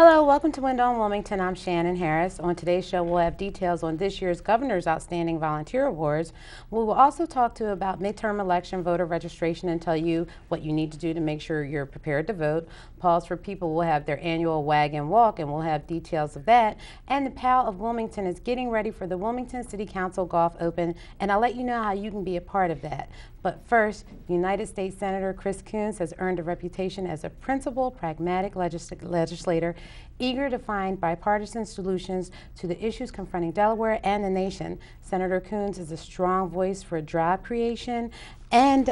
Hello, welcome to Window on Wilmington. I'm Shannon Harris. On today's show, we'll have details on this year's Governor's Outstanding Volunteer Awards. We will also talk to you about midterm election voter registration and tell you what you need to do to make sure you're prepared to vote. PAWS for People will have their annual Wag Walk, and we'll have details of that. And the PAL of Wilmington is getting ready for the Wilmington City Council Golf Open, and I'll let you know how you can be a part of that. But first, United States Senator Chris Coons has earned a reputation as a principled, pragmatic legislator, eager to find bipartisan solutions to the issues confronting Delaware and the nation. Senator Coons is a strong voice for job creation and,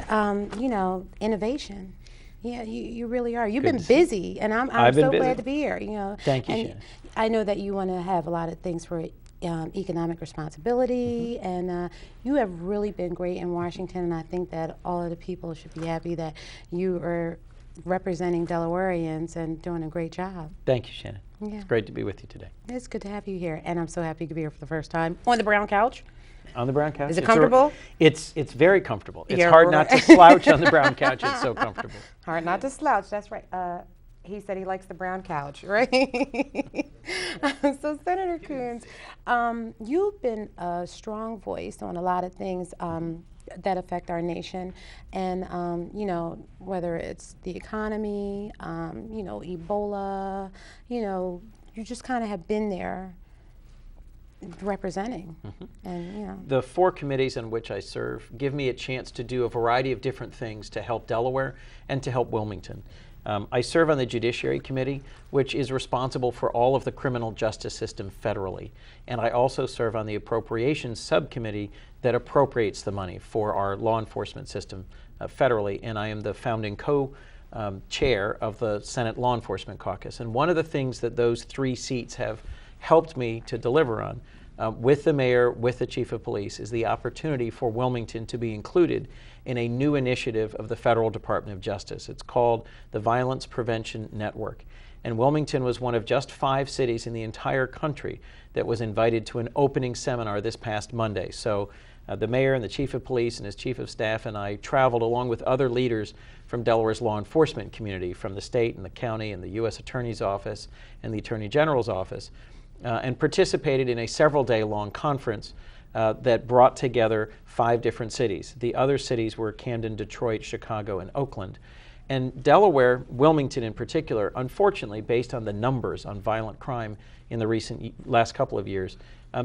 innovation. Yeah, you really are. You've been busy, and I'm so glad to be here. Thank you, and Shannon. I know that you want to have a lot of things for economic responsibility, and you have really been great in Washington, and I think that all of the people should be happy that you are representing Delawareans and doing a great job. Thank you, Shannon. Yeah. It's great to be with you today. It's good to have you here, and I'm so happy to be here for the first time on the brown couch. On the brown couch? Is it comfortable? It's very comfortable. It's hard not to slouch on the brown couch. It's so comfortable. Hard not to slouch, that's right. He said he likes the brown couch, right? So Senator Coons, you've been a strong voice on a lot of things that affect our nation, and whether it's the economy, Ebola, you just kind of have been there representing. And the 4 committees on which I serve give me a chance to do a variety of different things to help Delaware and to help Wilmington. I serve on the Judiciary Committee, which is responsible for all of the criminal justice system federally. And I also serve on the Appropriations Subcommittee that appropriates the money for our law enforcement system federally. And I am the founding co-chair of the Senate Law Enforcement Caucus. And one of the things that those 3 seats have helped me to deliver on with the mayor, with the chief of police, is the opportunity for Wilmington to be included in a new initiative of the Federal Department of Justice. It's called the Violence Prevention Network. And Wilmington was one of just 5 cities in the entire country that was invited to an opening seminar this past Monday. So the mayor and the chief of police and his chief of staff and I traveled along with other leaders from Delaware's law enforcement community, from the state and the county and the U.S. Attorney's Office and the Attorney General's Office, and participated in a several-day-long conference that brought together 5 different cities. The other cities were Camden, Detroit, Chicago, and Oakland. And Delaware, Wilmington in particular, unfortunately, based on the numbers on violent crime in the last couple of years,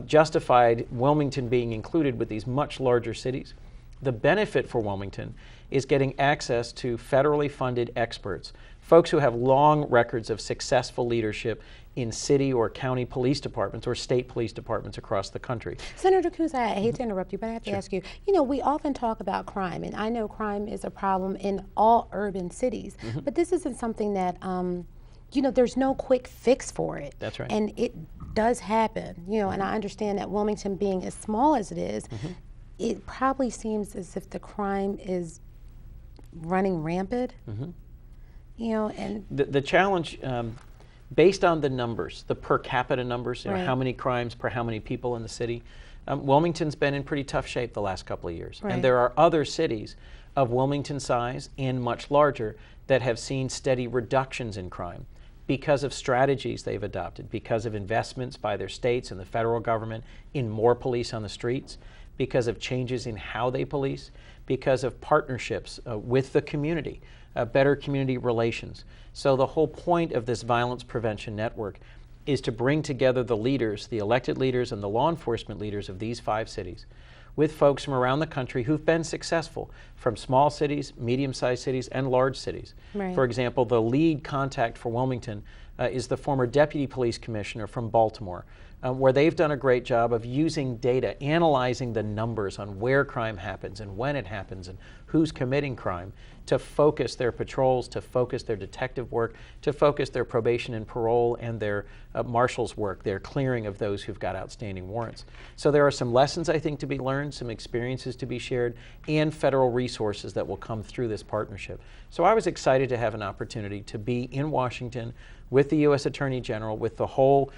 justified Wilmington being included with these much larger cities. The benefit for Wilmington is getting access to federally funded experts, folks who have long records of successful leadership in city or county police departments or state police departments across the country. Senator Coons, I hate to interrupt you, but I have to ask you, we often talk about crime, and I know crime is a problem in all urban cities, but this isn't something that, there's no quick fix for it. That's right. And it does happen, and I understand that Wilmington being as small as it is, it probably seems as if the crime is running rampant, and the challenge, based on the numbers, the per capita numbers, right. How many crimes per how many people in the city, Wilmington's been in pretty tough shape the last couple of years. Right. And there are other cities of Wilmington size and much larger that have seen steady reductions in crime because of strategies they've adopted, because of investments by their states and the federal government in more police on the streets, because of changes in how they police, because of partnerships with the community, better community relations. So the whole point of this violence prevention network is to bring together the leaders, the elected leaders and the law enforcement leaders of these 5 cities with folks from around the country who've been successful, from small cities, medium-sized cities, and large cities. Right. For example, the lead contact for Wilmington is the former deputy police commissioner from Baltimore, where they've done a great job of using data, analyzing the numbers on where crime happens and when it happens and who's committing crime, to focus their patrols, to focus their detective work, to focus their probation and parole and their marshal's work, their clearing of those who've got outstanding warrants. So there are some lessons, I think, to be learned, some experiences to be shared, and federal resources that will come through this partnership. So I was excited to have an opportunity to be in Washington with the U.S. Attorney General, with the whole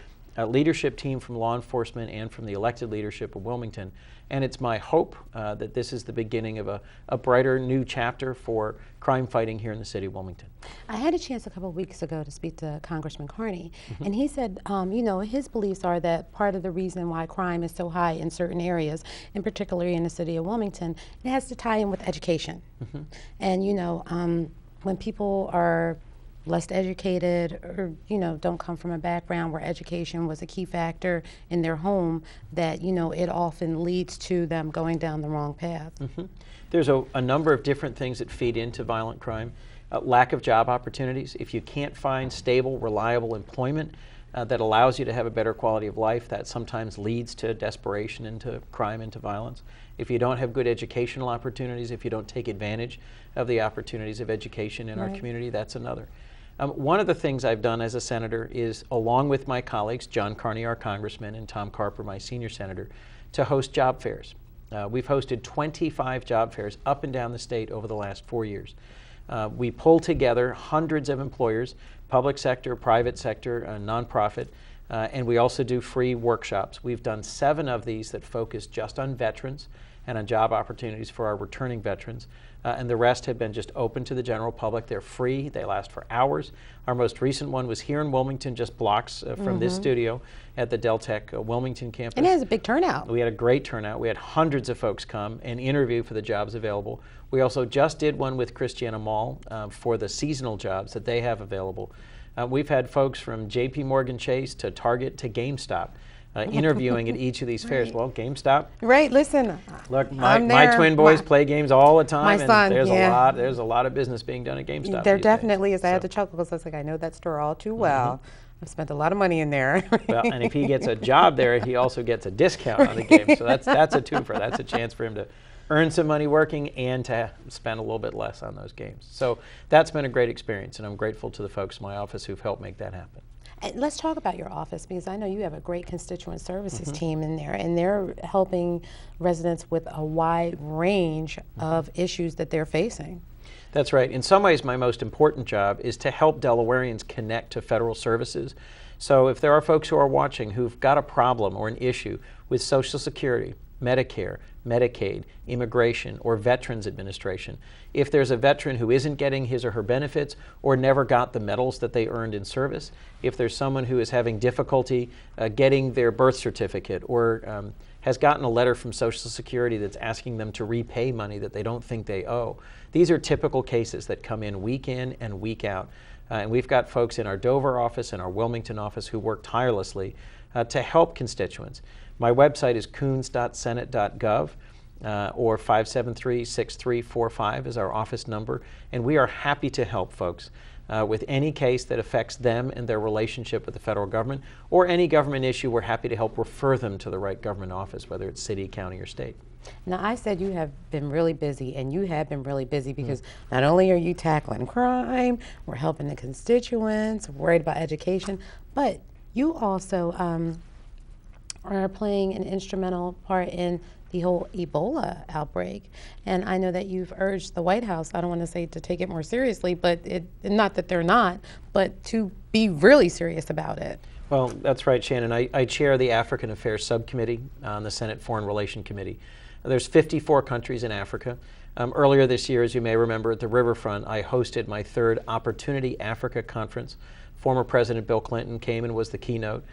leadership team from law enforcement and from the elected leadership of Wilmington. And it's my hope that this is the beginning of a brighter new chapter for crime fighting here in the city of Wilmington. I had a chance a couple of weeks ago to speak to Congressman Carney, and he said, you know, his beliefs are that part of the reason why crime is so high in certain areas, and particularly in the city of Wilmington, it has to tie in with education. And, you know, when people are less educated or, you know, don't come from a background where education was a key factor in their home, that, you know, it often leads to them going down the wrong path. There's a number of different things that feed into violent crime. Lack of job opportunities. If you can't find stable, reliable employment that allows you to have a better quality of life, that sometimes leads to desperation, into crime, into violence. If you don't have good educational opportunities, if you don't take advantage of the opportunities of education in our community, that's another. One of the things I've done as a senator is, along with my colleagues, John Carney, our congressman, and Tom Carper, my senior senator, to host job fairs. We've hosted 25 job fairs up and down the state over the last 4 years. We pull together hundreds of employers, public sector, private sector, nonprofit, and we also do free workshops. We've done 7 of these that focus just on veterans and on job opportunities for our returning veterans. And the rest have been just open to the general public. They're free. They last for hours. Our most recent one was here in Wilmington, just blocks from this studio at the Deltec Wilmington campus. And it has a big turnout. We had a great turnout. We had hundreds of folks come and interview for the jobs available. We also just did one with Christiana Mall for the seasonal jobs that they have available. We've had folks from JP Morgan Chase to Target to GameStop interviewing at each of these fairs. Well, GameStop. Right, listen. Look, my twin boys play games all the time, my son, and there's a lot of business being done at GameStop. There definitely is. I had to chuckle because I was like, I know that store all too well. I've spent a lot of money in there. Well, and if he gets a job there, he also gets a discount on the game. So that's a twofer. That's a chance for him to earn some money working and to spend a little bit less on those games. So that's been a great experience, and I'm grateful to the folks in my office who've helped make that happen. And let's talk about your office, because I know you have a great constituent services team in there, and they're helping residents with a wide range of issues that they're facing. That's right. In some ways, my most important job is to help Delawareans connect to federal services. So if there are folks who are watching who've got a problem or an issue with Social Security, Medicare, Medicaid, immigration, or Veterans Administration, if there's a veteran who isn't getting his or her benefits or never got the medals that they earned in service, if there's someone who is having difficulty getting their birth certificate or has gotten a letter from Social Security that's asking them to repay money that they don't think they owe. These are typical cases that come in and week out. And we've got folks in our Dover office and our Wilmington office who work tirelessly to help constituents. My website is coons.senate.gov or 573-6345 is our office number, and we are happy to help folks with any case that affects them and their relationship with the federal government, or any government issue. We're happy to help refer them to the right government office, whether it's city, county, or state. Now, I said you have been really busy, and you have been really busy because not only are you tackling crime, we're helping the constituents, worried about education, but you also are playing an instrumental part in the whole Ebola outbreak. And I know that you've urged the White House, I don't want to say to take it more seriously, but not that they're not, but to be really serious about it. Well, that's right, Shannon. I chair the African Affairs Subcommittee on the Senate Foreign Relations Committee. There's 54 countries in Africa. Earlier this year, as you may remember, at the Riverfront, I hosted my 3rd Opportunity Africa Conference. Former President Bill Clinton came and was the keynote.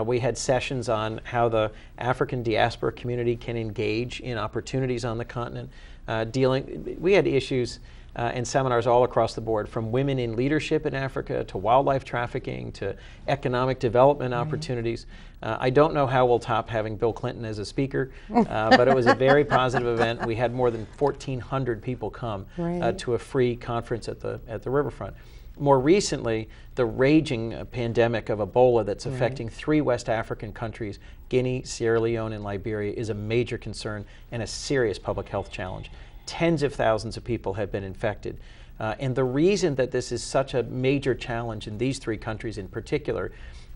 We had sessions on how the African diaspora community can engage in opportunities on the continent. We had issues and seminars all across the board, from women in leadership in Africa to wildlife trafficking to economic development opportunities. I don't know how we'll top having Bill Clinton as a speaker, but it was a very positive event. We had more than 1,400 people come to a free conference at the Riverfront. More recently, the raging pandemic of Ebola that's affecting 3 West African countries, Guinea, Sierra Leone, and Liberia, is a major concern and a serious public health challenge. Tens of thousands of people have been infected. And the reason that this is such a major challenge in these 3 countries in particular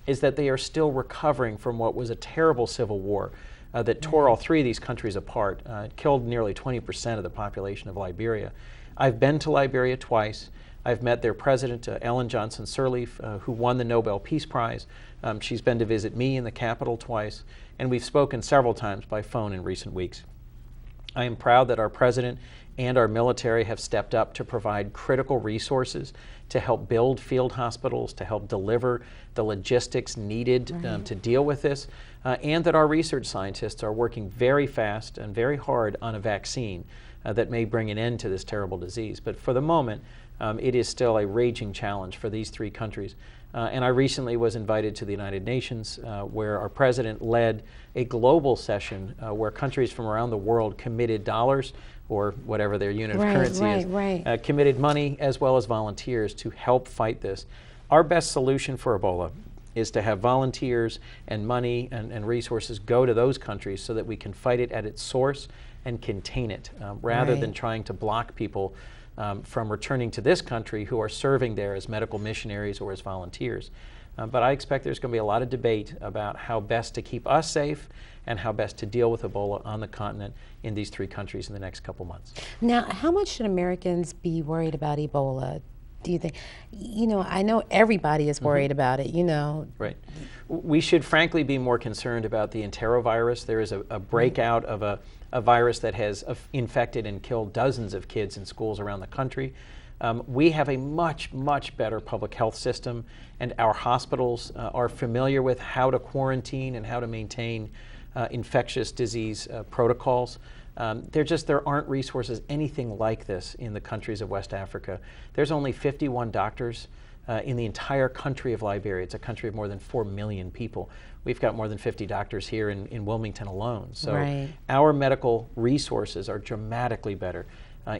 is that they are still recovering from what was a terrible civil war that tore all 3 of these countries apart. It killed nearly 20% of the population of Liberia. I've been to Liberia twice. I've met their president, Ellen Johnson Sirleaf, who won the Nobel Peace Prize. She's been to visit me in the Capitol twice, and we've spoken several times by phone in recent weeks. I am proud that our president and our military have stepped up to provide critical resources to help build field hospitals, to help deliver the logistics needed to deal with this, and that our research scientists are working very fast and very hard on a vaccine that may bring an end to this terrible disease. But for the moment, it is still a raging challenge for these three countries. And I recently was invited to the United Nations, where our president led a global session where countries from around the world committed dollars, or whatever their unit of currency is, committed money as well as volunteers to help fight this. Our best solution for Ebola is to have volunteers and money and resources go to those countries so that we can fight it at its source and contain it, rather than trying to block people from returning to this country who are serving there as medical missionaries or as volunteers. But I expect there's going to be a lot of debate about how best to keep us safe and how best to deal with Ebola on the continent in these three countries in the next couple months. Now, how much should Americans be worried about Ebola, do you think? You know, I know everybody is worried about it, you know. Right. We should frankly be more concerned about the enterovirus. There is a breakout of a virus that has infected and killed dozens of kids in schools around the country. We have a much, much better public health system, and our hospitals are familiar with how to quarantine and how to maintain infectious disease protocols. There aren't resources anything like this in the countries of West Africa. There's only 51 doctors in the entire country of Liberia. It's a country of more than 4 million people. We've got more than 50 doctors here in Wilmington alone. So our medical resources are dramatically better.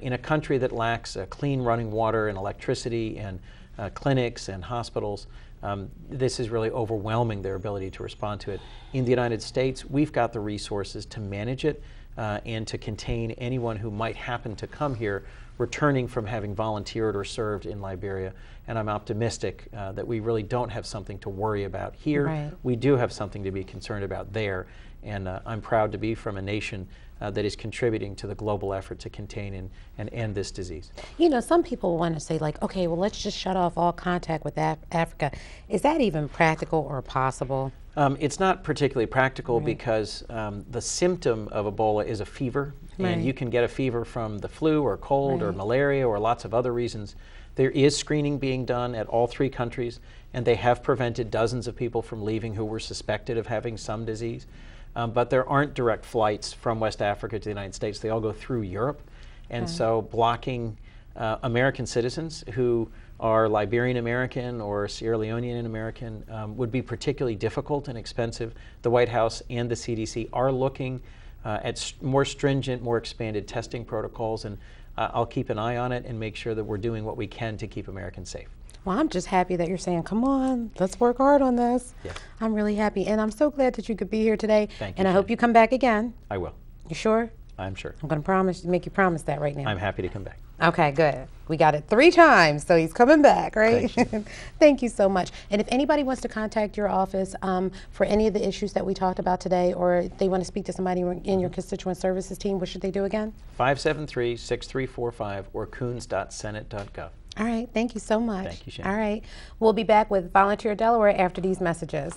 In a country that lacks clean running water and electricity and clinics and hospitals, this is really overwhelming their ability to respond to it. In the United States, we've got the resources to manage it and to contain anyone who might happen to come here returning from having volunteered or served in Liberia. And I'm optimistic that we really don't have something to worry about here. We do have something to be concerned about there. And I'm proud to be from a nation that is contributing to the global effort to contain and end this disease. You know, some people want to say, like, okay, well, let's just shut off all contact with Africa. Is that even practical or possible? It's not particularly practical because the symptom of Ebola is a fever, and you can get a fever from the flu or cold or malaria or lots of other reasons. There is screening being done at all three countries, and they have prevented dozens of people from leaving who were suspected of having some disease. But there aren't direct flights from West Africa to the United States. They all go through Europe. And so blocking American citizens who are Liberian American or Sierra Leonean American would be particularly difficult and expensive. The White House and the CDC are looking at more stringent, more expanded testing protocols, and I'll keep an eye on it and make sure that we're doing what we can to keep Americans safe. Well, I'm just happy that you're saying, come on, let's work hard on this. Yes. I'm really happy, and I'm so glad that you could be here today. Thank you, and I hope you come back again. I will. You sure? I'm sure. I'm going to make you promise that right now. I'm happy to come back. Okay, good. We got it 3 times, so he's coming back, right? Thank you. Thank you so much. And if anybody wants to contact your office for any of the issues that we talked about today, or they want to speak to somebody in your constituent services team, what should they do again? 573-6345 or coons.senate.gov. All right, thank you so much. Thank you, Shannon. All right, we'll be back with Volunteer Delaware after these messages.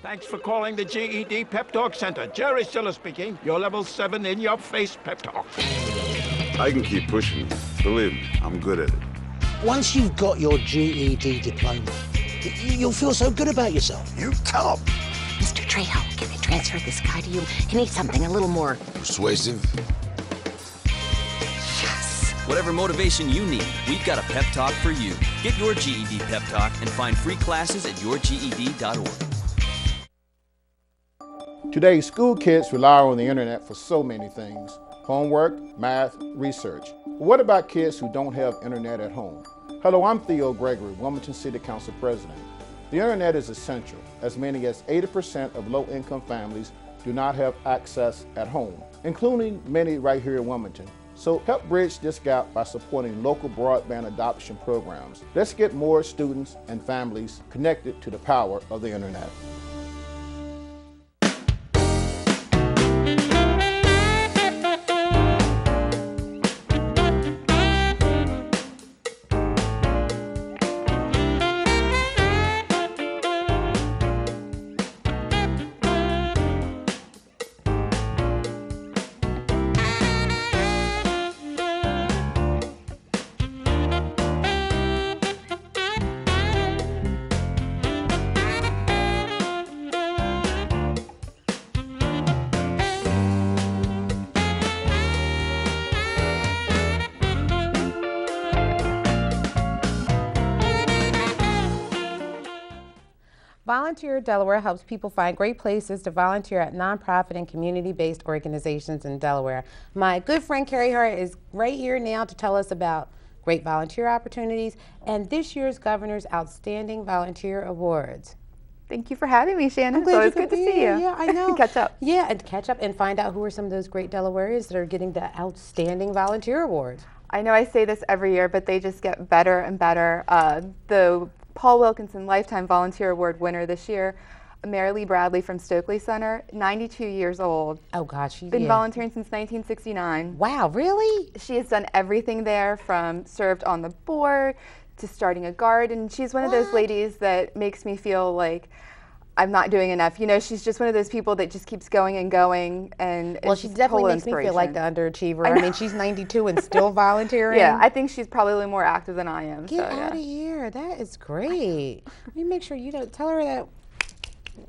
Thanks for calling the GED Pep Talk Center. Jerry Siller speaking. Your level 7 in-your-face pep talk. I can keep pushing. Believe me, I'm good at it. Once you've got your GED diploma, you'll feel so good about yourself. You tell him. Mr. Trejo, can I transfer this guy to you? He needs something a little more Persuasive. Yes. Whatever motivation you need, we've got a pep talk for you. Get your GED pep talk and find free classes at yourged.org. Today's school kids rely on the internet for so many things. homework, math, research. But what about kids who don't have internet at home? Hello, I'm Theo Gregory, Wilmington City Council President. The internet is essential, as many as 80% of low-income families do not have access at home, including many right here in Wilmington. So help bridge this gap by supporting local broadband adoption programs. Let's get more students and families connected to the power of the internet. Volunteer Delaware helps people find great places to volunteer at nonprofit and community-based organizations in Delaware. My good friend Carrie Hart is right here now to tell us about great volunteer opportunities and this year's Governor's Outstanding Volunteer Awards. Thank you for having me, Shannon. I'm glad it's good to see you. Yeah, I know. Catch up. Yeah, and catch up and find out who are some of those great Delawareans that are getting the Outstanding Volunteer Awards. I know I say this every year, but they just get better and better. The Paul Wilkinson Lifetime Volunteer Award winner this year, Marilee Bradley from Stokely Center, 92 years old. Oh gosh, she's been volunteering since 1969. Wow, really? She has done everything there, from served on the board to starting a garden. She's one of those ladies that makes me feel like I'm not doing enough. You know, she's just one of those people that just keeps going and going. And well, she definitely makes me feel like the underachiever. I mean, she's 92 and still volunteering. Yeah, I think she's probably more active than I am. Get out of here. That is great. Let me make sure you don't tell her that.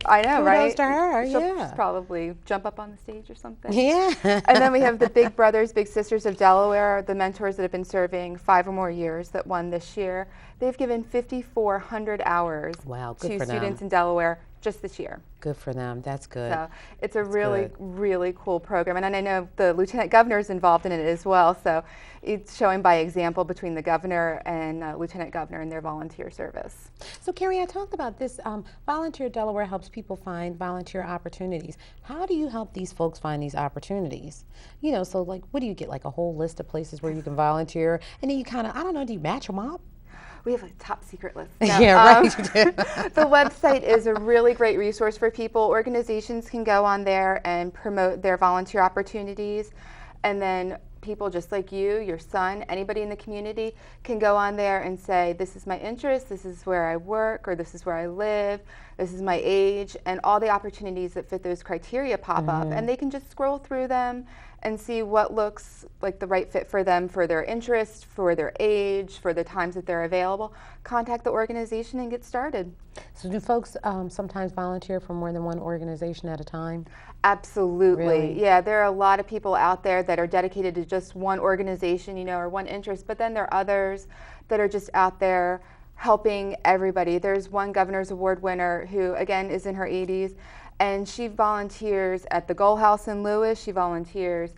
I know, right? To her, She'll probably jump up on the stage or something. Yeah. And then we have the Big Brothers, Big Sisters of Delaware, the mentors that have been serving 5 or more years that won this year. They've given 5,400 hours to students in Delaware just this year. Good for them. That's good. So it's a really cool program. And I know the Lieutenant Governor is involved in it as well. So it's showing by example between the Governor and Lieutenant Governor in their volunteer service. So Carrie, I talked about this. Volunteer Delaware helps people find volunteer opportunities. How do you help these folks find these opportunities? You know, so like, what do you get? Like a whole list of places where you can volunteer? And then you kind of, I don't know, do you match them up? We have a top secret list. No, yeah, right. The website is a really great resource for people. Organizations can go on there and promote their volunteer opportunities. And then people just like you, your son, anybody in the community can go on there and say, this is my interest, this is where I work, or this is where I live, this is my age, and all the opportunities that fit those criteria pop up. And they can just scroll through them and see what looks like the right fit for them, for their interest, for their age, for the times that they're available. Contact the organization and get started. So do folks sometimes volunteer for more than one organization at a time? Absolutely. Really? Yeah, there are a lot of people out there that are dedicated to just one organization, you know, or one interest, but then there are others that are just out there helping everybody. There's one Governor's Award winner who, again, is in her 80s, and she volunteers at the Gull House in Lewis. She volunteers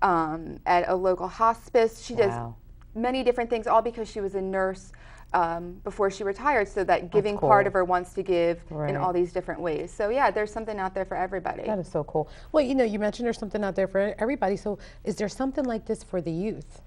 at a local hospice. She does many different things, all because she was a nurse before she retired, so that giving part of her wants to give in all these different ways. So yeah, there's something out there for everybody. That is so cool. Well, you know, you mentioned there's something out there for everybody. So is there something like this for the youth?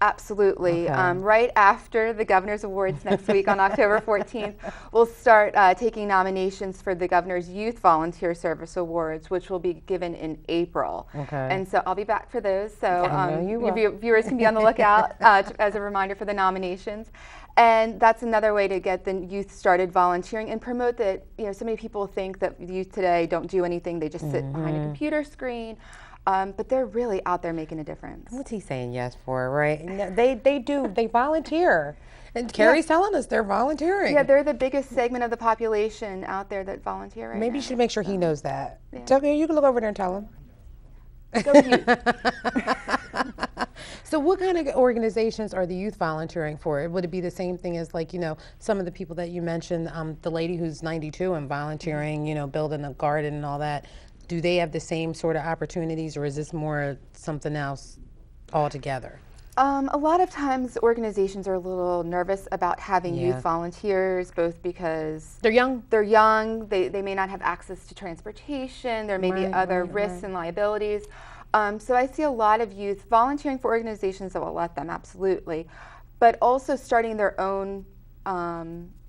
Absolutely. Right after the Governor's Awards next week on October 14th, we'll start taking nominations for the Governor's Youth Volunteer Service Awards, which will be given in April. And so I'll be back for those. So your viewers can be on the lookout as a reminder for the nominations. And that's another way to get the youth started volunteering and promote that. You know, so many people think that youth today don't do anything. They just sit behind a computer screen. But they're really out there making a difference. What's he saying yes for, right? They do. They volunteer. And Carrie's telling us they're volunteering. Yeah, they're the biggest segment of the population out there that volunteer right now. Maybe you should make sure he knows that. Yeah. You can look over there and tell him. Go youth. So what kind of organizations are the youth volunteering for? Would it be the same thing as, like, you know, some of the people that you mentioned, the lady who's 92 and volunteering, you know, building a garden and all that? Do they have the same sort of opportunities, or is this more something else? altogether? A lot of times organizations are a little nervous about having youth volunteers, both because they're young, they may not have access to transportation, there may be other risks and liabilities. So I see a lot of youth volunteering for organizations that will let them, absolutely, but also starting their own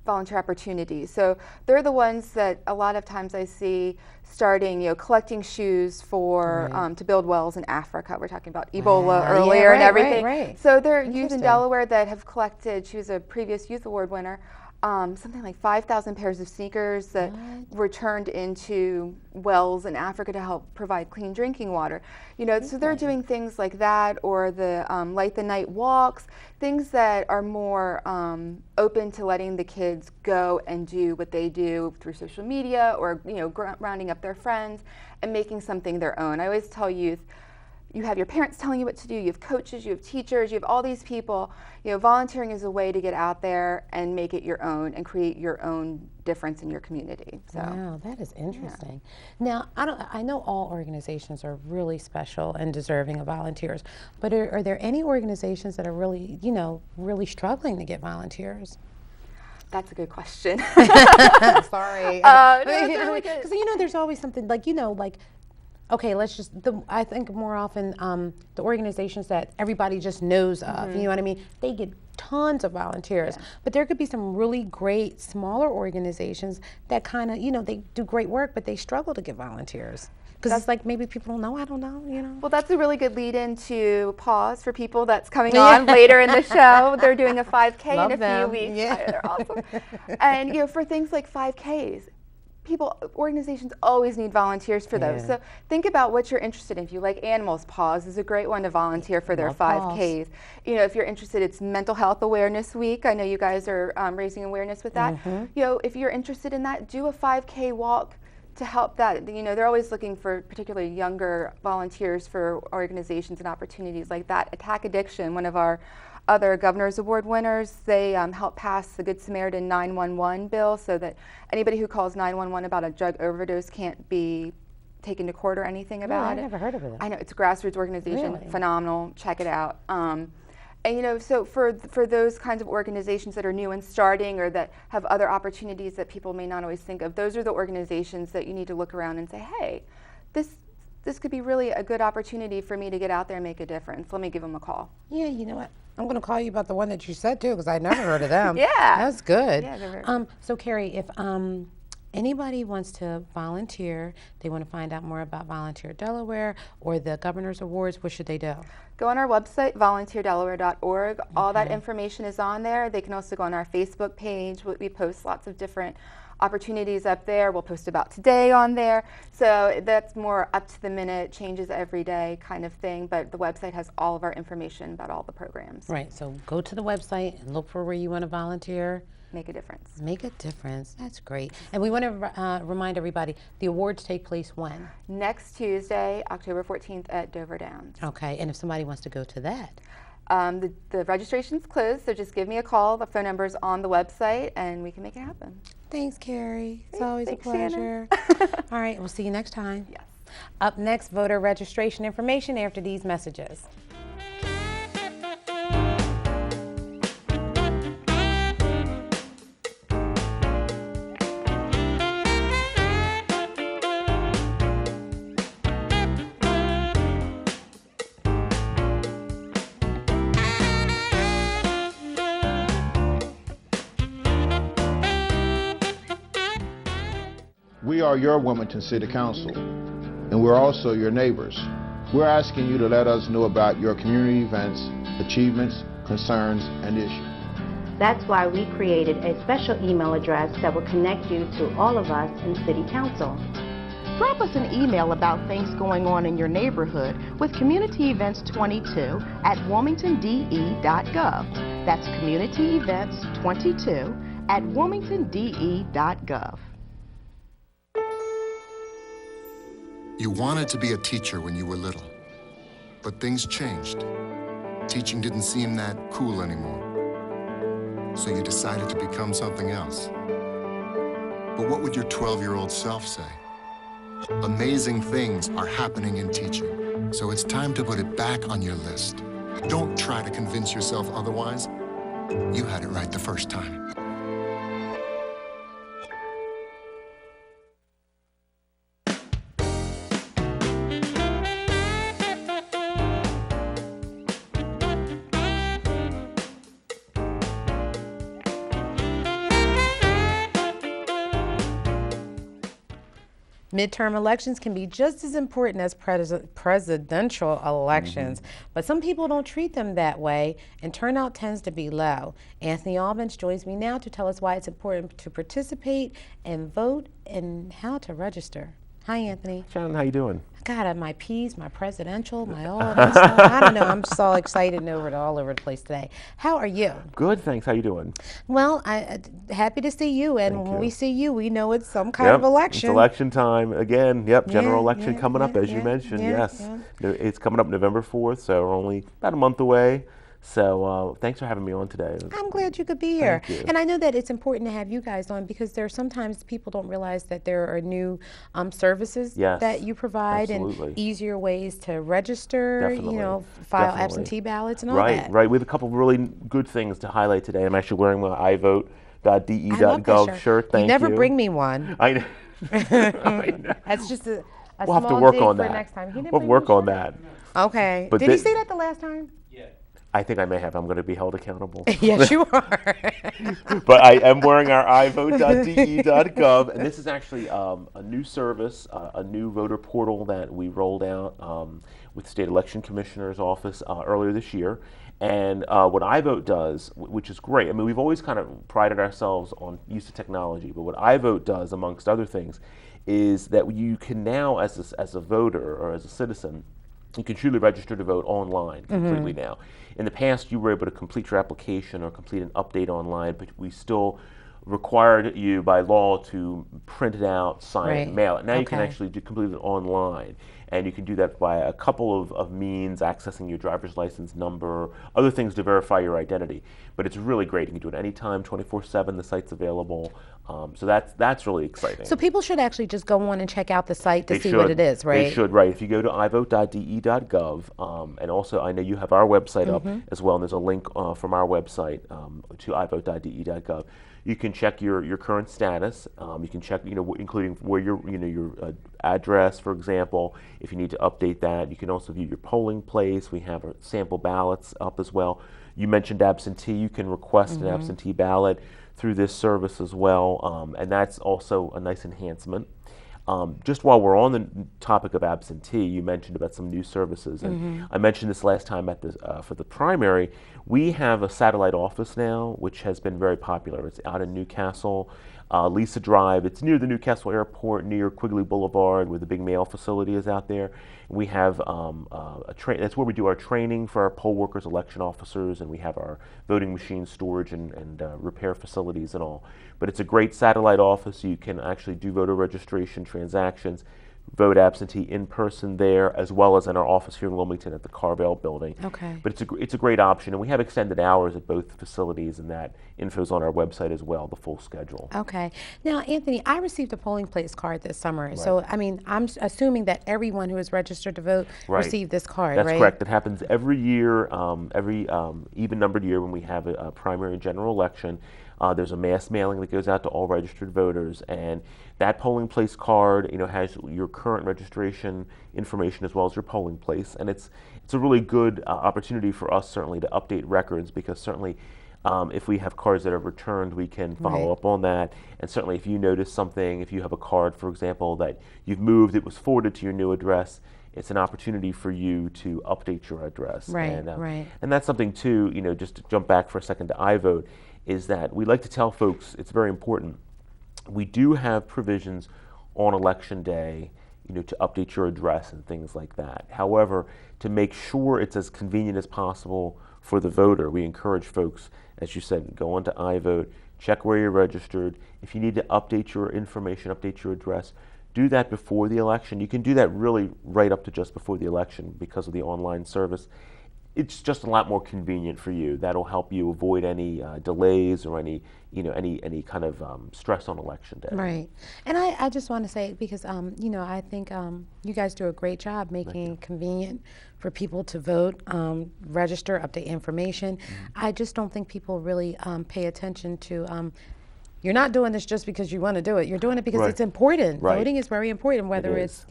volunteer opportunities. So they're the ones that a lot of times I see starting, collecting shoes for to build wells in Africa. We're talking about Ebola earlier and everything. So there are youth in Delaware that have collected. She was a previous Youth Award winner. Something like 5,000 pairs of sneakers that were turned into wells in Africa to help provide clean drinking water. So they're doing things like that, or the light the night walks, things that are more open to letting the kids go and do what they do through social media, or rounding up their friends and making something their own. I always tell youth, you have your parents telling you what to do, you have coaches, you have teachers, you have all these people. Volunteering is a way to get out there and make it your own and create your own difference in your community. So. Wow, that is interesting. Now, I know all organizations are really special and deserving of volunteers, but are there any organizations that are really, really struggling to get volunteers? That's a good question. Sorry. Because there's always something like, okay, I think more often the organizations that everybody just knows of, you know what I mean? They get tons of volunteers. But there could be some really great smaller organizations that kind of, they do great work, but they struggle to get volunteers. Because it's like maybe people don't know, I don't know, Well, that's a really good lead into PAWS for people that's coming on later in the show. They're doing a 5K in a few weeks. They're awesome. And, for things like 5Ks, organizations always need volunteers for those. So think about what you're interested in. If you like animals, PAWS is a great one to volunteer for their 5Ks. If you're interested, it's Mental Health Awareness Week. I know you guys are raising awareness with that. If you're interested in that, do a 5K walk to help that. They're always looking for particularly younger volunteers for organizations and opportunities like that. Attack Addiction, one of our other Governor's Award winners, they helped pass the Good Samaritan 911 bill so that anybody who calls 911 about a drug overdose can't be taken to court or anything about it. I've never heard of it. I know, it's a grassroots organization, phenomenal, check it out. And so for those kinds of organizations that are new and starting, or that have other opportunities that people may not always think of, those are the organizations that you need to look around and say, hey, this could be really a good opportunity for me to get out there and make a difference. Let me give them a call. Yeah, you know what? I'm going to call you about the one that you said too, because I never heard of them. That's good. So Carrie, if anybody wants to volunteer, they want to find out more about Volunteer Delaware or the Governor's Awards, what should they do? Go on our website, volunteerdelaware.org. All that information is on there. They can also go on our Facebook page. We post lots of different opportunities up there. We'll post about today on there. So that's more up to the minute, changes every day kind of thing, but the website has all of our information about all the programs. Right, so go to the website and look for where you want to volunteer. Make a difference. Make a difference. That's great. And we want to remind everybody, the awards take place when? Next Tuesday, October 14th at Dover Downs. Okay, and if somebody wants to go to that? The registration's closed, so just give me a call. The phone number's on the website, and we can make it happen. Thanks, Carrie. It's always a pleasure. All right, we'll see you next time. Yes. Up next, voter registration information after these messages. We are your Wilmington City Council, and we're also your neighbors. We're asking you to let us know about your community events, achievements, concerns, and issues. That's why we created a special email address that will connect you to all of us in City Council. Drop us an email about things going on in your neighborhood with Community Events 22 at wilmingtonde.gov. That's Community Events 22 at wilmingtonde.gov. You wanted to be a teacher when you were little, but things changed. Teaching didn't seem that cool anymore, so you decided to become something else. But what would your 12-year-old self say? Amazing things are happening in teaching, so it's time to put it back on your list. Don't try to convince yourself otherwise. You had it right the first time. Midterm elections can be just as important as presidential elections, but some people don't treat them that way, and turnout tends to be low. Anthony Albence joins me now to tell us why it's important to participate and vote and how to register. Hi, Anthony. Shannon, how you doing? God, my P's, my presidential, my all of that stuff. I don't know. I'm just all excited and all over the place today. How are you? Good, thanks. How you doing? Well, happy to see you. And when we see you, we know it's some kind of election. It's election time again. Yep, general election coming up, as you mentioned. Yes, it's coming up November 4th, so we're only about a month away. So thanks for having me on today. I'm glad you could be here. And I know that it's important to have you guys on because there are sometimes people don't realize that there are new services that you provide and easier ways to register, you know, file absentee ballots and all that. Right. We have a couple of really good things to highlight today. I'm actually wearing my ivote.de.gov shirt. Thank you. You never bring me one. I know. That's just a we'll have to work on that. Next time. We'll work on that. Okay. But did he say that the last time? I think I may have. I'm going to be held accountable. Yes, you are. But I am wearing our ivote.de.gov, and this is actually a new service, a new voter portal that we rolled out with the State Election Commissioner's Office earlier this year. And what iVote does, which is great, I mean, we've always kind of prided ourselves on use of technology, but what iVote does, amongst other things, is that you can now, as a voter or as a citizen, you can truly register to vote online completely now. In the past, you were able to complete your application or complete an update online, but we still required you by law to print it out, sign it, and mail it. Now you can actually complete it online. And you can do that by a couple of means, accessing your driver's license number, other things to verify your identity. But it's really great. You can do it anytime, 24/7. The site's available. So that's really exciting. So people should actually just go on and check out the site to see what it is, right? They should, right. If you go to ivote.de.gov, and also I know you have our website up as well, and there's a link from our website to ivote.de.gov. You can check your current status. You can check, including where your address, for example. If you need to update that, you can also view your polling place. We have our sample ballots up as well. You mentioned absentee. You can request an absentee ballot through this service as well, and that's also a nice enhancement. Just while we're on the topic of absentee, you mentioned about some new services, and I mentioned this last time at for the primary. We have a satellite office now, which has been very popular. It's out in Newcastle, Lisa Drive. It's near the Newcastle Airport, near Quigley Boulevard, where the big mail facility is out there. We have that's where we do our training for our poll workers, election officers, and we have our voting machine storage and repair facilities and all. But it's a great satellite office. You can actually do voter registration transactions, vote absentee in person there, as well as in our office here in Wilmington at the Carvel building. Okay. But it's a great option, and we have extended hours at both facilities, and that info's on our website as well, the full schedule. Okay. Now, Anthony, I received a polling place card this summer, so I mean, I'm assuming that everyone who is registered to vote received this card, That's correct. It happens every year, every even-numbered year when we have a primary and general election. There's a mass mailing that goes out to all registered voters, and that polling place card, has your current registration information as well as your polling place, and it's a really good opportunity for us certainly to update records, because certainly if we have cards that are returned, we can follow up on that, and certainly if you notice something, if you have a card, for example, that you've moved, it was forwarded to your new address, it's an opportunity for you to update your address. And that's something too, just to jump back for a second to iVote, is that we like to tell folks, it's very important, we do have provisions on election day, to update your address and things like that. However, to make sure it's as convenient as possible for the voter, we encourage folks, as you said, go onto iVote, check where you're registered. If you need to update your information, update your address, do that before the election. You can do that really right up to just before the election because of the online service. it's just a lot more convenient for you. That'll help you avoid any delays or any kind of stress on election day. Right. And I just want to say, because I think you guys do a great job making it convenient for people to vote, register, update information. I just don't think people really pay attention to you're not doing this just because you want to do it. You're doing it because it's important. Voting is very important, whether it's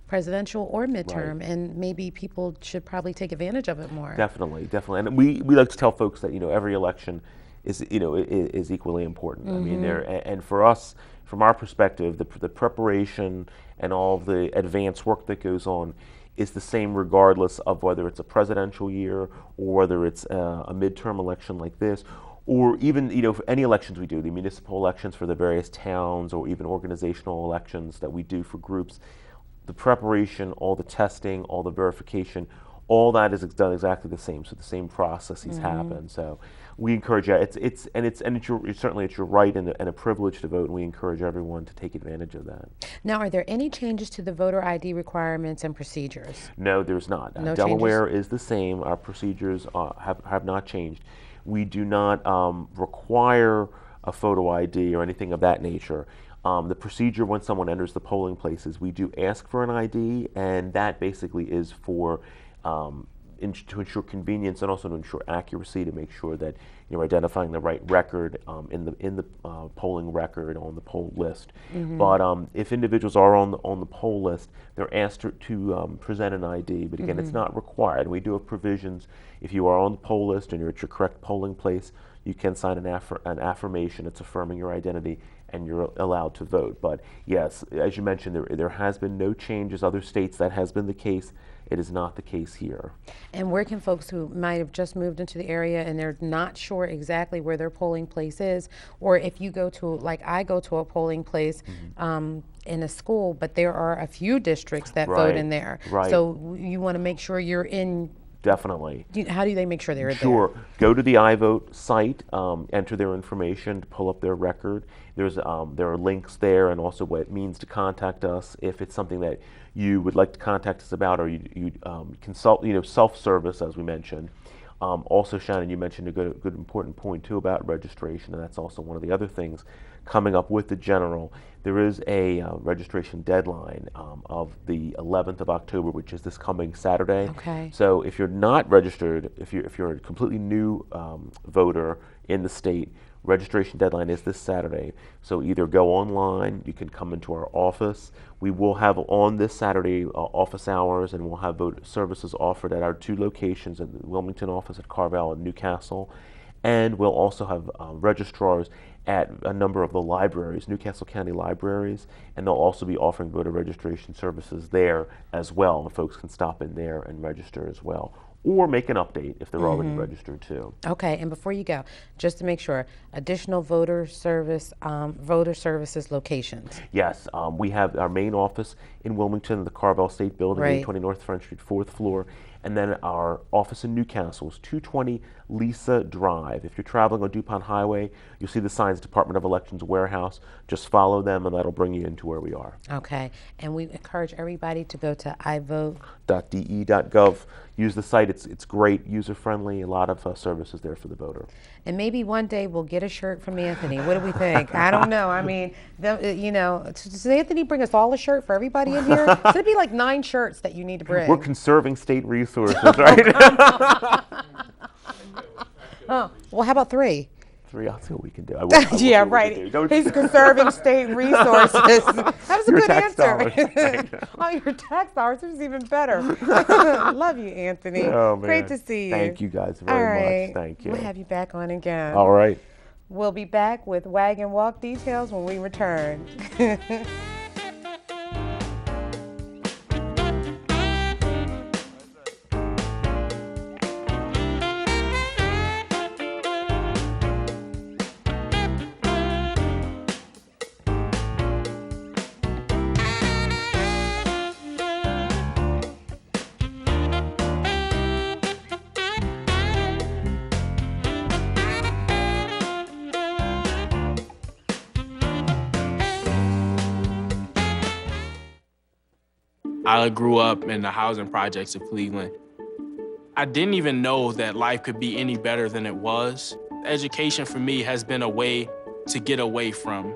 presidential or midterm, and maybe people should probably take advantage of it more. Definitely, definitely. And we like to tell folks that every election is equally important. I mean, and for us, from our perspective, the preparation and all of the advanced work that goes on is the same regardless of whether it's a presidential year or whether it's a midterm election like this, or even for any elections we do, the municipal elections for the various towns, or even organizational elections that we do for groups. The preparation, all the testing, all the verification, all that is done exactly the same. So the same processes happen. So we encourage you. It's your right and a privilege to vote, and we encourage everyone to take advantage of that. Now, are there any changes to the voter ID requirements and procedures? No, there's not. No Delaware changes? is the same. Our procedures have not changed. We do not require a photo ID or anything of that nature. The procedure when someone enters the polling places, we do ask for an ID, and that basically is for to ensure convenience and also to ensure accuracy, to make sure that you're identifying the right record in the polling record on the poll list. But if individuals are on the poll list, they're asked to present an ID. But again, it's not required. We do have provisions. If you are on the poll list and you're at your correct polling place, you can sign an affirmation. It's affirming your identity, and you're allowed to vote. But yes, as you mentioned, there has been no changes. Other states that has been the case. It is not the case here. And where can folks who might have just moved into the area and they're not sure exactly where their polling place is, or if you go to, like I go to a polling place in a school, but there are a few districts that vote in there. So you want to make sure you're in. Definitely. How do they make sure they're there? Sure. Go to the iVote site, enter their information to pull up their record. There are links there, and also what it means to contact us if it's something that you would like to contact us about, or you consult, self-service, as we mentioned. Also, Shannon, you mentioned a good important point too about registration, and that's also one of the other things coming up with the general. There is a registration deadline of the 11th of October, which is this coming Saturday. Okay. So if you're not registered, if you're a completely new voter in the state, registration deadline is this Saturday. So either go online, you can come into our office. We will have on this Saturday office hours, and we'll have voter services offered at our two locations, at the Wilmington office at Carvel and Newcastle. And we'll also have registrars at a number of the libraries, Newcastle County libraries, and they'll also be offering voter registration services there as well. And folks can stop in there and register as well, or make an update if they're already registered too. Okay, and before you go, just to make sure, additional voter services locations. Yes, we have our main office in Wilmington, the Carvel State Building, 820 North Front Street, 4th floor. And then our office in Newcastle is 220 Lisa Drive. If you're traveling on DuPont Highway, you'll see the signs Department of Elections Warehouse. Just follow them, and that'll bring you into where we are. Okay, and we encourage everybody to go to ivote.de.gov. Use the site. It's great, user-friendly, a lot of services there for the voter. And maybe one day we'll get a shirt from Anthony. What do we think? I don't know. I mean, does Anthony bring us all a shirt for everybody in here? So it'd be like 9 shirts that you need to bring. We're conserving state resources, right? Oh, well, how about 3? 3, I'll see what we can do. Yeah, right. He's conserving state resources. That was a good answer. Oh, your tax dollars. This is even better. Love you, Anthony. Oh, man. Great to see you. Thank you guys very much. Thank you. We'll have you back on again. All right. We'll be back with Wag and Walk details when we return. I grew up in the housing projects of Cleveland. I didn't even know that life could be any better than it was. Education for me has been a way to get away from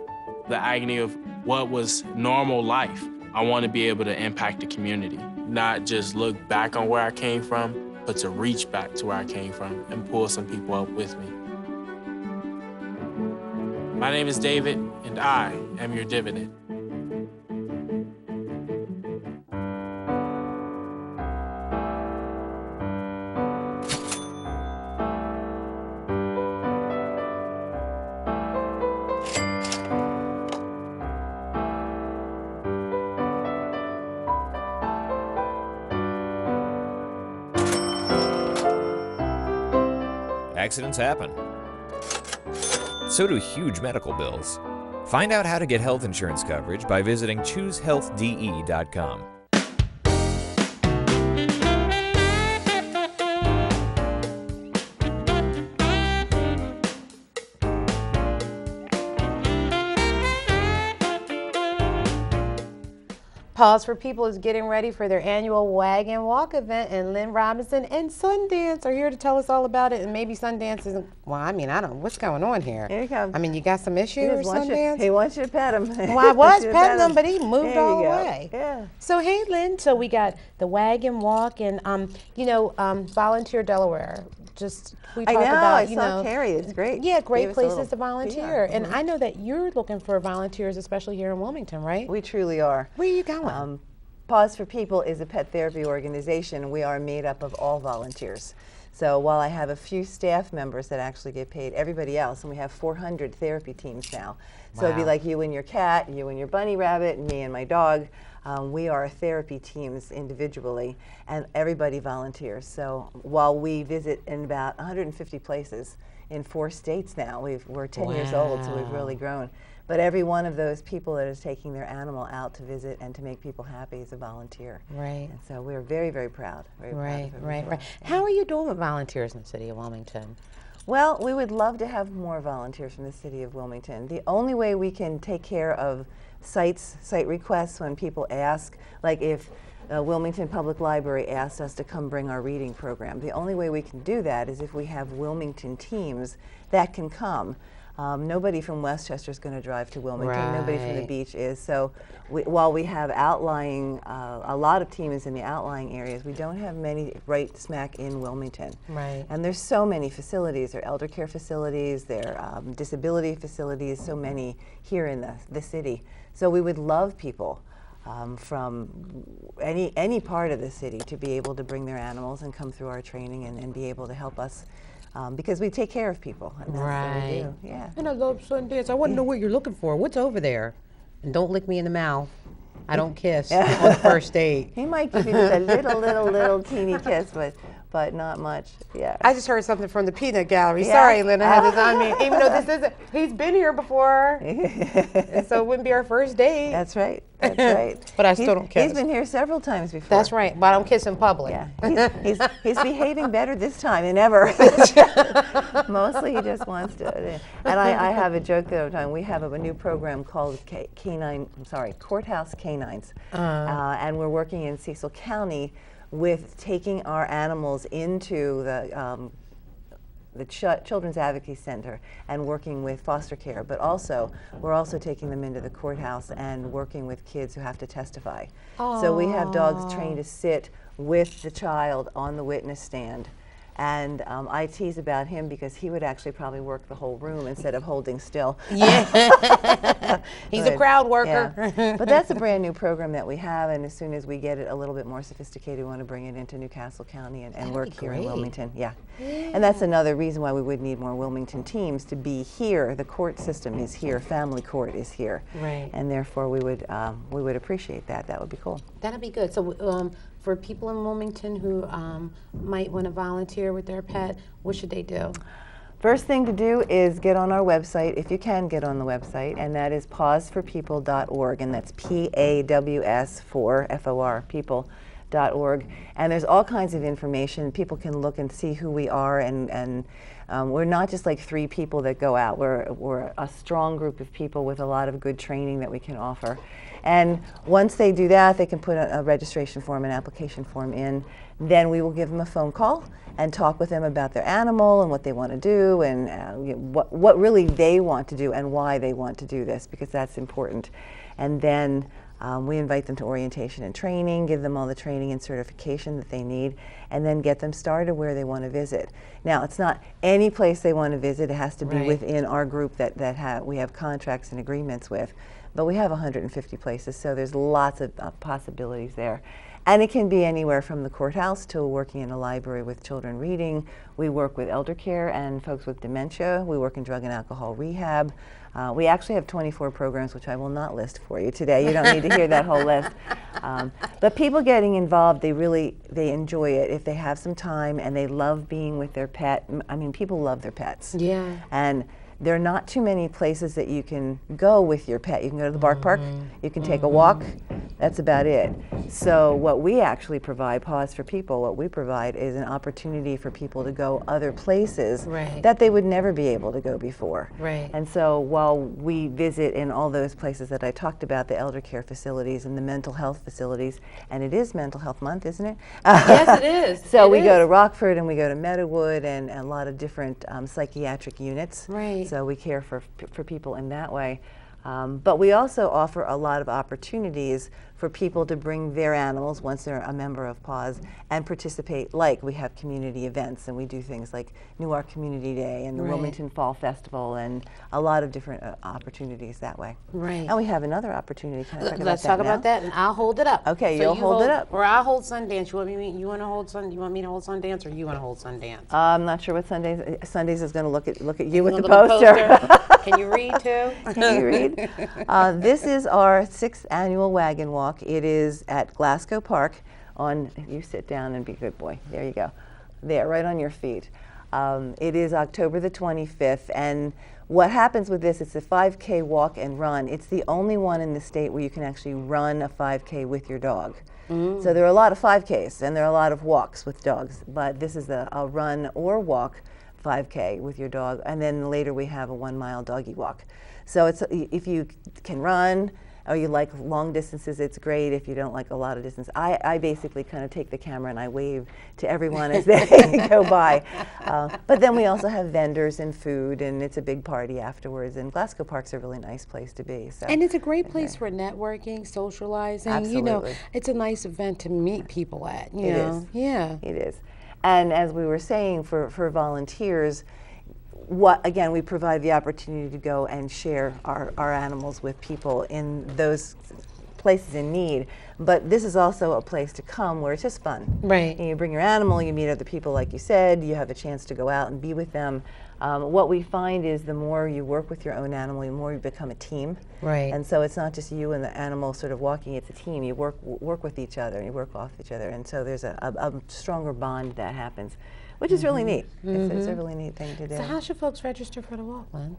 the agony of what was normal life. I want to be able to impact the community, not just look back on where I came from, but to reach back to where I came from and pull some people up with me. My name is David, and I am your dividend. Accidents happen. So do huge medical bills. Find out how to get health insurance coverage by visiting ChooseHealthDE.com. PAWS for People is getting ready for their annual Wag Walk event, and Lynne Robinson and Sundance are here to tell us all about it. And maybe Sundance isn't, well, I mean, I don't know what's going on here. Here you come. I mean, you got some issues, Sundance? He wants you to pet him. Well, I was petting him, but he moved all the way. Yeah. So, hey, Lynne, so we got the Wag Walk and, Volunteer Delaware. We talked about, I saw Carrie. It's great. Yeah, great places to volunteer. And I know that you're looking for volunteers, especially here in Wilmington, right? We truly are. Where are you going? PAWS for People is a pet therapy organization, and we are made up of all volunteers. So while I have a few staff members that actually get paid, everybody else, and we have 400 therapy teams now. So it'd be like you and your cat, you and your bunny rabbit, and me and my dog. We are therapy teams individually, and everybody volunteers. So while we visit in about 150 places in 4 states now, we're 10 years old, so we've really grown. But every one of those people that is taking their animal out to visit and to make people happy is a volunteer. Right. And so we're very, very proud. Right. How are you doing with volunteers in the City of Wilmington? Well, we would love to have more volunteers from the City of Wilmington. The only way we can take care of site requests when people ask, like if Wilmington Public Library asked us to come bring our reading program, the only way we can do that is if we have Wilmington teams that can come. Nobody from Westchester is going to drive to Wilmington. Nobody from the beach is. So while we have outlying, a lot of teams in the outlying areas, we don't have many right smack in Wilmington. Right. And there's so many facilities. There are elder care facilities, there are disability facilities, so many here in the city. So we would love people from any part of the city to be able to bring their animals and come through our training and be able to help us. Because we take care of people, and that's what we do. Yeah. And I love Sundance. I want to know what you're looking for. What's over there? And don't lick me in the mouth. I don't kiss on the first date. He might give you a little teeny kiss, but not much. Yeah. I just heard something from the peanut gallery. Yeah. Sorry, Lynn. I had this on me. Even though this isn't, he's been here before, and so it wouldn't be our first date. That's right. That's right. But I still don't kiss. He's been here several times before. That's right. But I don't kiss in public. Yeah. He's behaving better this time than ever. Mostly he just wants to. And I have a joke the other time. We have a new program called Courthouse Canines, and we're working in Cecil County with taking our animals into the Children's Advocacy Center and working with foster care, but also we're also taking them into the courthouse and working with kids who have to testify. So we have dogs trained to sit with the child on the witness stand. And I tease about him because he would actually probably work the whole room instead of holding still. Yeah. He's a crowd worker. Yeah. But that's a brand new program that we have, and as soon as we get it a little bit more sophisticated, we want to bring it into Newcastle County and work here in Wilmington. Yeah. And that's another reason why we would need more Wilmington teams to be here. The court system is here, family court is here. Right. And therefore we would appreciate that. That would be cool. That'd be good. So for people in Wilmington who might want to volunteer with their pet, what should they do? First thing to do is get on our website, if you can get on the website, and that is pawsforpeople.org, and that's PAWS for FOR, people.org. And there's all kinds of information. People can look and see who we are and We're not just like 3 people that go out. We're a strong group of people with a lot of good training that we can offer. And once they do that, they can put a registration form, an application form in. Then we will give them a phone call and talk with them about their animal and what they want to do and what really they want to do and why they want to do this, because that's important. And then we invite them to orientation and training, give them all the training and certification that they need, and then get them started where they want to visit. Now, it's not any place they want to visit. It has to be within our group that we have contracts and agreements with. But we have 150 places, so there's lots of possibilities there. And it can be anywhere from the courthouse to working in a library with children reading. We work with elder care and folks with dementia. We work in drug and alcohol rehab. We actually have 24 programs, which I will not list for you today. You don't need to hear that whole list. But people getting involved, they enjoy it if they have some time and they love being with their pet. I mean, people love their pets. Yeah. And there are not too many places that you can go with your pet. You can go to the bark park, you can take a walk, that's about it. So what we actually provide, PAWS for People, what we provide is an opportunity for people to go other places that they would never be able to go before. And so while we visit in all those places that I talked about, the elder care facilities and the mental health facilities, and it is Mental Health Month, isn't it? Yes, it is. So we go to Rockford and we go to Meadowood and a lot of different psychiatric units. So we care for people in that way. But we also offer a lot of opportunities for people to bring their animals once they're a member of PAWS and participate. Like we have community events and we do things like Newark Community Day and the Wilmington Fall Festival and a lot of different opportunities that way. And we have another opportunity. Can I talk about that Let's talk about that, and I'll hold it up. Okay, so you'll hold it up. Or I'll hold Sundance. You want me to hold Sundance, or you want to hold Sundance? I'm not sure what Sundays is going to look at you with the poster. Can you read too? Can you read? This is our 6th annual Wagon Walk. It is at Glasgow Park on, you sit down and be a good boy. There you go. There, right on your feet. It is October the 25th, and what happens with this, it's a 5K walk and run. It's the only one in the state where you can actually run a 5K with your dog. So there are a lot of 5Ks and there are a lot of walks with dogs, but this is a run or walk 5K with your dog, and then later we have a 1-mile doggy walk. So it's, if you can run or you like long distances, it's great. If you don't like a lot of distance, I basically kind of take the camera and I wave to everyone as they go by. But then we also have vendors and food, and it's a big party afterwards. And Glasgow Park's a really nice place to be. So. And it's a great place for networking, socializing. Absolutely. You know, it's a nice event to meet people at. You know? Is. Yeah. It is. And as we were saying, for volunteers, again, we provide the opportunity to go and share our animals with people in those places in need. But this is also a place to come where it's just fun. And you bring your animal, you meet other people, like you said, you have a chance to go out and be with them. What we find is the more you work with your own animal, the more you become a team. And so it's not just you and the animal sort of walking, it's a team. You work with each other, and you work off each other. And so there's a stronger bond that happens, which is really neat. It's a really neat thing to do. So how should folks register for the walk, Lynne?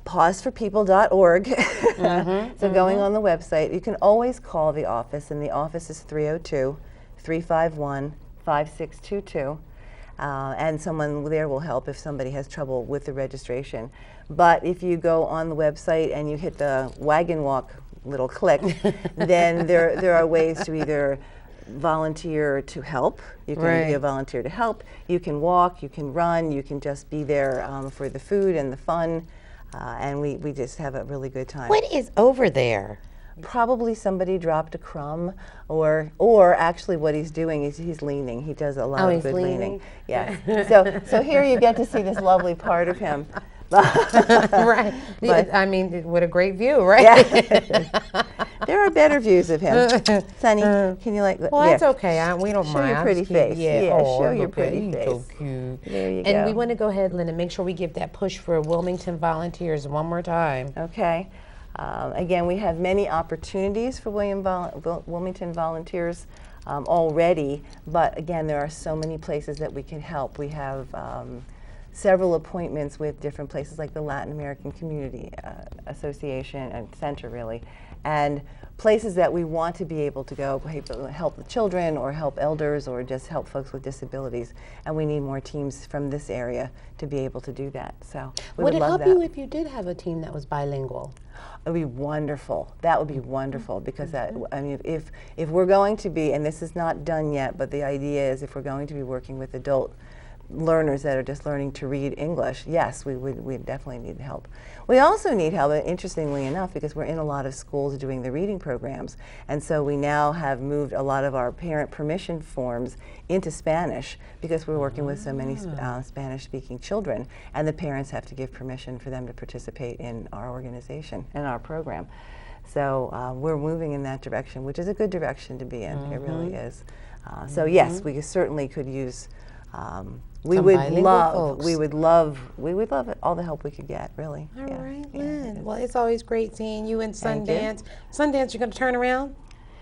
PAWSforPeople.org. So going on the website, you can always call the office, and the office is 302-351-5622. And someone there will help if somebody has trouble with the registration. But if you go on the website and you hit the Wagon Walk little click, then there are ways to either volunteer to help. You can be a volunteer to help. You can walk, you can run, you can just be there for the food and the fun. And we just have a really good time. What is over there? Probably somebody dropped a crumb, or actually what he's doing is he's leaning. He does a lot of good leaning. Yes. So here you get to see this lovely part of him. Right. But, I mean, what a great view, right? Yeah. There are better views of him. Sonny, can you Well, that's okay. We don't show mind. Show your pretty face. Show your pretty He's face. so cute. There you go. And we want to go ahead, Lynne, and make sure we give that push for Wilmington volunteers one more time. Okay. Again, we have many opportunities for Wilmington volunteers already, but again, there are so many places that we can help. We have several appointments with different places like the Latin American Community Association and Center, really, and places that we want to be able to go, help the children or help elders or just help folks with disabilities. And we need more teams from this area to be able to do that. So we would would it love help that. you if you did have a team that was bilingual? It would be wonderful. That would be wonderful because that, I mean, if we're going to be, and this is not done yet, but the idea is if we're going to be working with adult learners that are just learning to read English, yes, we definitely need help. We also need help, interestingly enough, because we're in a lot of schools doing the reading programs, and so we now have moved a lot of our parent permission forms into Spanish because we're working with so many Spanish-speaking children, and the parents have to give permission for them to participate in our organization and our program. So we're moving in that direction, which is a good direction to be in. It really is. So yes, we certainly could use. We would love it, all the help we could get, really. All right, Lynn. Well, it's always great seeing you in Sundance. Sundance, you're going to turn around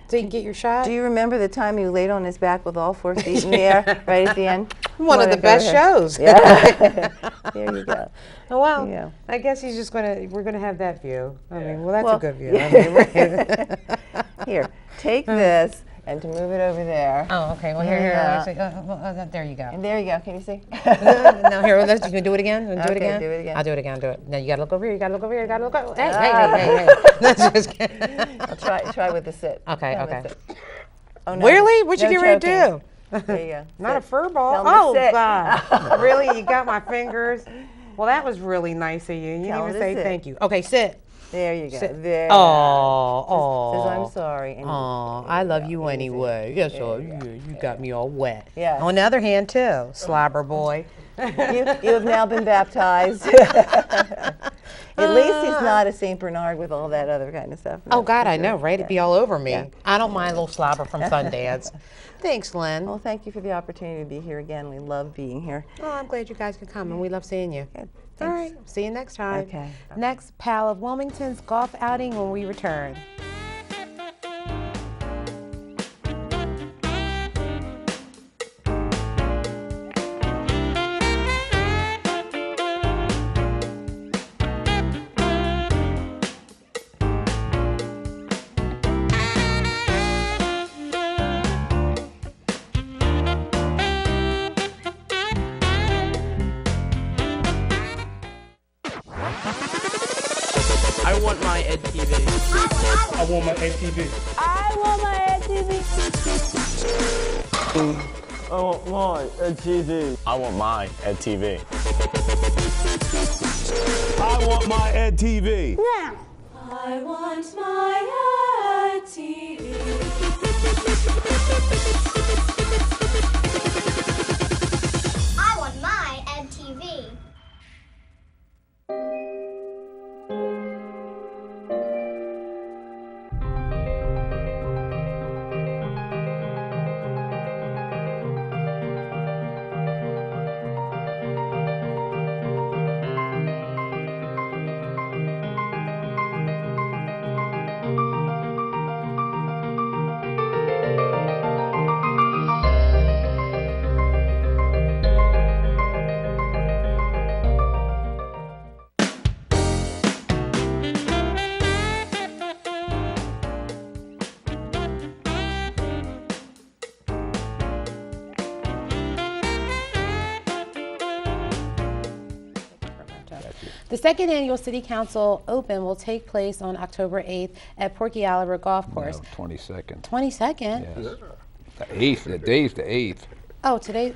so you can get your shot? Do you remember the time you laid on his back with all 4 feet in the air right at the end? One of the best shows. Yeah. There you go. Oh, well, Yeah. I guess he's just we're going to have that view. I mean, well, that's a good view. I mean, Here, take this. And to move it over there. Oh, okay. Well, here. There you go. And there you go. Can you see? No, here. You can do it again. Do it again. Do it again. I'll do it again. Do it. Now you gotta look over here. You gotta look over here. You gotta look over. Hey. That's just kidding. I'll try with the sit. Okay. Oh, no, really? What you no get ready to do? There you go. Not a fur ball. Tell Oh God! Really? You got my fingers? Well, that was really nice of you. You didn't even say thank you. Okay, sit. There you go. Sit. There. Oh. Says I'm sorry. Oh, I love you anyway. Yes, you got me all wet. Yeah. On the other hand, too, slobber boy. You have now been baptized. At least he's not a St. Bernard with all that other kind of stuff. Oh, God, I know, right? It'd be all over me. Yeah. I don't mind a little slobber from Sundance. Thanks, Lynn. Well, thank you for the opportunity to be here again. We love being here. Oh, I'm glad you guys could come, and we love seeing you. Good. All right, see you next time. Okay. Next, PAL of Wilmington's golf outing when we return. I want my Ed TV. I want my Ed TV. I want my Ed TV. I want my Ed TV. I want my Ed TV. I want my Ed TV. Now. I want my Ed TV. I want my Ed TV. The second annual City Council Open will take place on October 8th at Porky Golf Course. No, 22nd. 22nd? Yes. The 8th, the day's the 8th. Oh, today,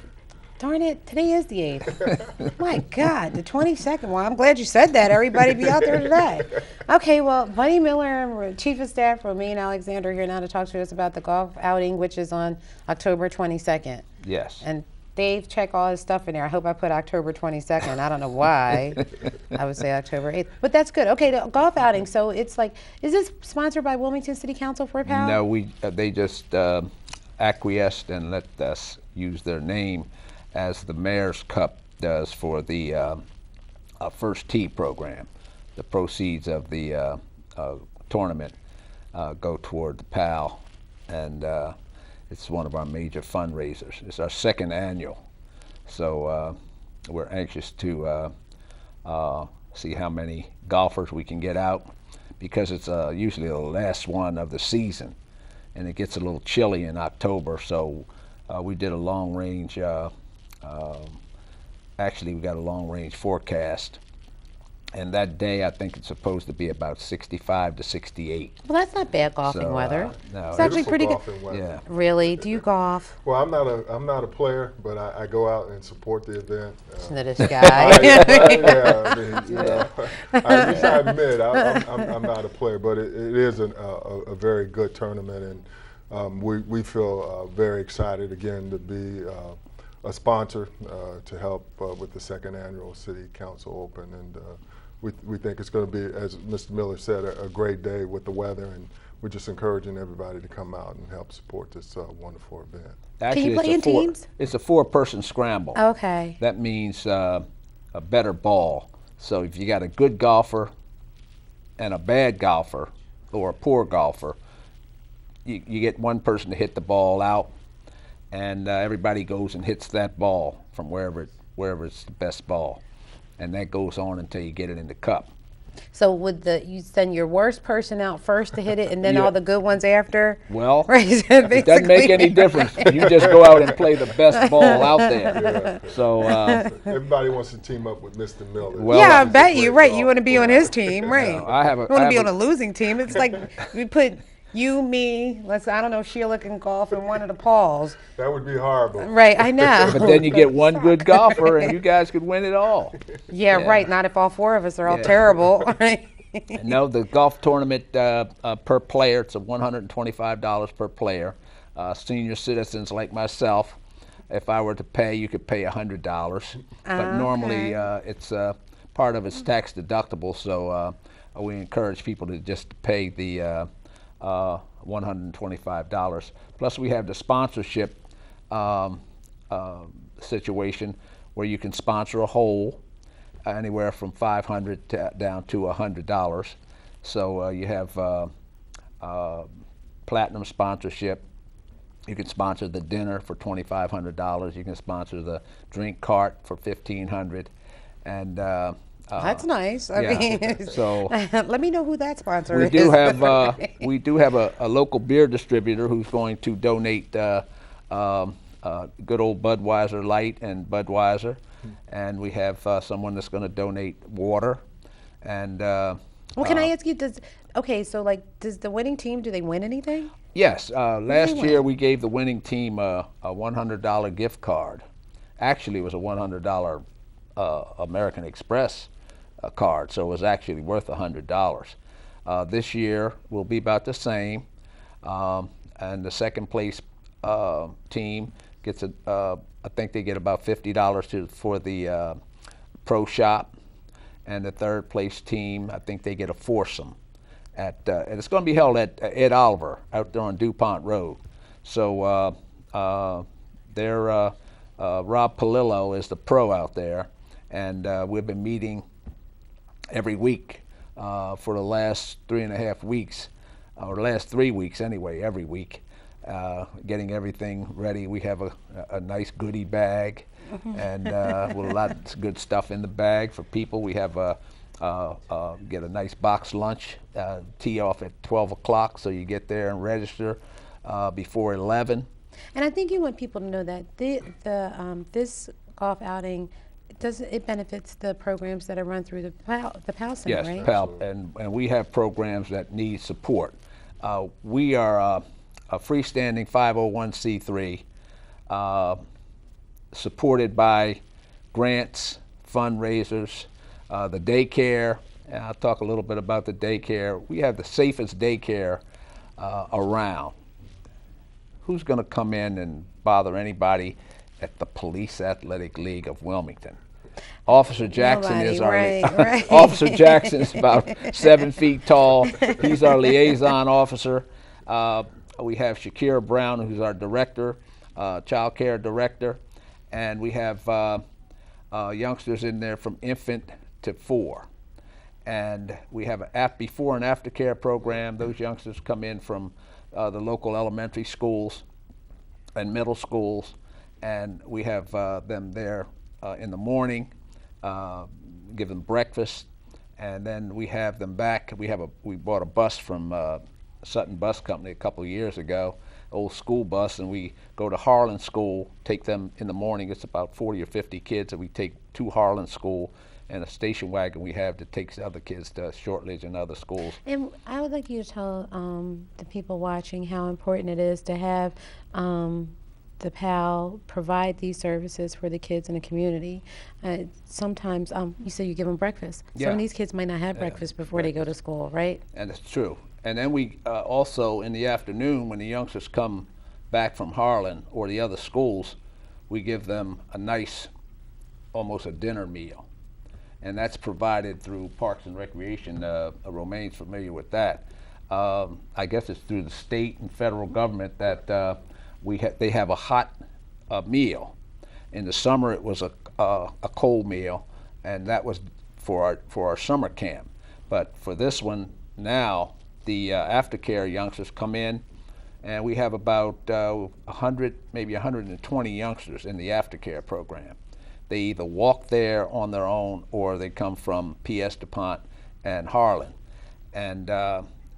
darn it, today is the 8th. My God, the 22nd. Well, I'm glad you said that. Everybody be out there today. Okay, well, Bunny Miller and Chief of Staff Romain Alexander are here now to talk to us about the golf outing, which is on October 22nd. Yes. And Dave, check all his stuff in there. I hope I put October 22nd. I don't know why. I would say October 8th. But that's good. Okay, the golf outing. So it's like, is this sponsored by Wilmington City Council for PAL? No, they just acquiesced and let us use their name as the Mayor's Cup does for the First Tee program. The proceeds of the tournament go toward the PAL, and it's one of our major fundraisers. It's our second annual, so we're anxious to see how many golfers we can get out, because it's usually the last one of the season, and it gets a little chilly in October. So we did a long range. Actually, we got a long range forecast. And that day, I think it's supposed to be about 65 to 68. Well, that's not bad golfing weather. No, it's actually pretty good. Yeah. Really? Do you golf? Well, I'm not a player, but I go out and support the event. Listen to this guy. At least I admit I'm not a player, but it is a very good tournament, and we feel very excited again to be a sponsor to help with the second annual City Council Open, and we think it's going to be, as Mr. Miller said, a great day with the weather, and we're just encouraging everybody to come out and help support this wonderful event. Actually, Can you play in teams? It's a 4-person scramble. Okay. That means a better ball. So if you got a good golfer and a bad golfer or a poor golfer, you get one person to hit the ball out, and everybody goes and hits that ball from wherever it's the best ball, and that goes on until you get it in the cup. So would you send your worst person out first to hit it, and then all the good ones after? Well, right, it doesn't make any difference. You just go out and play the best ball out there. Yeah. So everybody wants to team up with Mr. Miller. Well, yeah, I bet you. Right, you want to be on his team, right? No, I want to be on a losing team. It's like we put you, me. I don't know if Sheila can golf in one of the PAWS. That would be horrible. Right, I know. But then you get one good golfer, and you guys could win it all. Yeah, right. Not if all 4 of us are all terrible. Right. No, the golf tournament per player, it's $125 per player. Senior citizens like myself, if I were to pay, you could pay $100. But normally it's part of it's tax deductible, so we encourage people to just pay the $125. Plus we have the sponsorship situation where you can sponsor a hole anywhere from $500 down to $100. So you have platinum sponsorship. You can sponsor the dinner for $2,500. You can sponsor the drink cart for $1,500, and that's nice. I mean, so let me know who that sponsor is. We do have a local beer distributor who's going to donate good old Budweiser Light and Budweiser, and we have someone that's going to donate water. And well, can I ask you? Does the winning team, do they win anything? Yes. Last year we gave the winning team a $100 gift card. Actually, it was a $100 American Express card, so it was actually worth $100. This year will be about the same, and the second place team gets I think they get about $50 for the pro shop, and the third place team, I think they get a foursome and it's going to be held at Ed Oliver out there on DuPont Road. So Rob Palillo is the pro out there, and we've been meeting every week for the last 3.5 weeks, or the last 3 weeks anyway, every week, getting everything ready. We have a nice goodie bag, and with a lot of good stuff in the bag for people. We have get a nice box lunch, tee off at 12 o'clock, so you get there and register before 11. And I think you want people to know that this golf outing, it benefits the programs that are run through the PAWS Center, yes, right? Yes, PAL, and we have programs that need support. We are a freestanding 501c3 supported by grants, fundraisers, the daycare, and I'll talk a little bit about the daycare. We have the safest daycare around. Who's going to come in and bother anybody at the Police Athletic League of Wilmington? Officer Jackson is our right. Officer Jackson is about 7 feet tall. He's our liaison officer. We have Shakira Brown, who's our director, child care director, and we have youngsters in there from infant to 4. And we have a before and after care program. Those youngsters come in from the local elementary schools and middle schools, and we have them there in the morning, give them breakfast, and then we have them back. We bought a bus from Sutton Bus Company a couple of years ago, old school bus, and we go to Harlan School, take them in the morning. It's about 40 or 50 kids, and we take to Harlan School, and a station wagon we have that takes other kids to Shortledge and other schools. And I would like you to tell the people watching how important it is to have the PAL provide these services for the kids in the community. Sometimes, you say you give them breakfast. Yeah. Some of these kids might not have breakfast before they go to school, right? And it's true. And then we also, in the afternoon, when the youngsters come back from Harlan or the other schools, we give them a nice, almost a dinner meal. And that's provided through Parks and Recreation. Romain's familiar with that. I guess it's through the state and federal government that they have a hot meal. In the summer, it was a cold meal, and that was for our summer camp. But for this one now, the aftercare youngsters come in, and we have about 100, maybe 120 youngsters in the aftercare program. They either walk there on their own, or they come from PS DuPont and Harlan. And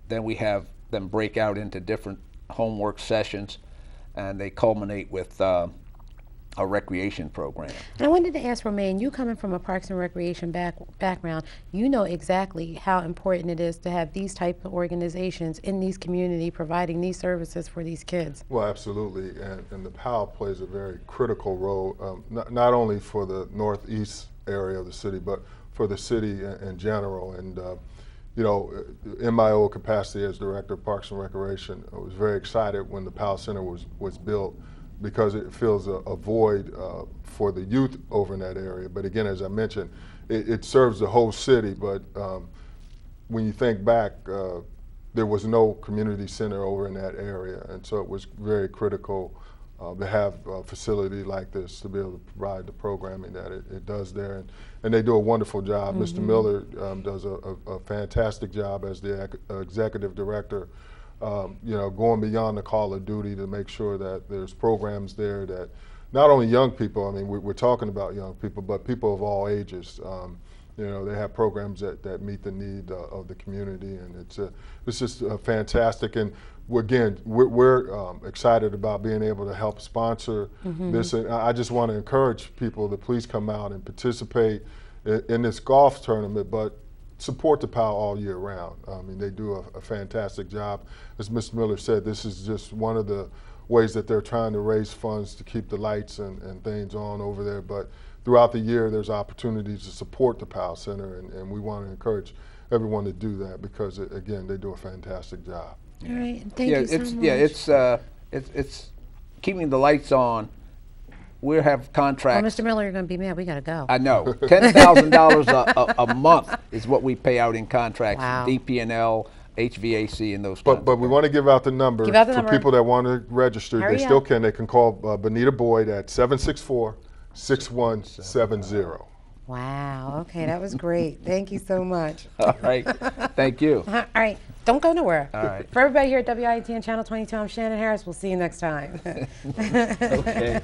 then we have them break out into different homework sessions, and they culminate with a recreation program. I wanted to ask Romain, you coming from a Parks and Recreation background, you know exactly how important it is to have these type of organizations in these community providing these services for these kids. Well, absolutely, and the PAL plays a very critical role, not only for the northeast area of the city, but for the city in general. And you know, in my old capacity as Director of Parks and Recreation, I was very excited when the PAL Center was built, because it fills a void for the youth over in that area. But again, as I mentioned, it serves the whole city, but when you think back, there was no community center over in that area, and so it was very critical to have a facility like this to be able to provide the programming that it does there. And they do a wonderful job. Mr. Miller does a fantastic job as the executive director, you know, going beyond the call of duty to make sure that there's programs there that not only young people, I mean, we're talking about young people, but people of all ages. You know, they have programs that meet the need of the community, and it's just fantastic. And again, we're excited about being able to help sponsor this. And I just want to encourage people to please come out and participate in this golf tournament, but support the PAL all year round. I mean, they do a fantastic job. As Mr. Miller said, this is just one of the ways that they're trying to raise funds to keep the lights and things on over there. But throughout the year, there's opportunities to support the PAL Center, and we want to encourage everyone to do that because, again, they do a fantastic job. All right, thank you so much. Yeah, it's keeping the lights on. We have contracts. Well, Mr. Miller, you're going to be mad. We got to go. I know. $10,000 a month is what we pay out in contracts. Wow. DP&L, HVAC, and those. But we want to give out the number for people that want to register. Hurry they still up. can. They can call Bonita Boyd at 764-6170. Wow, okay, that was great. Thank you so much. All right, thank you. All right, don't go nowhere. All right. For everybody here at WITN Channel 22, I'm Shannon Harris. We'll see you next time. Okay.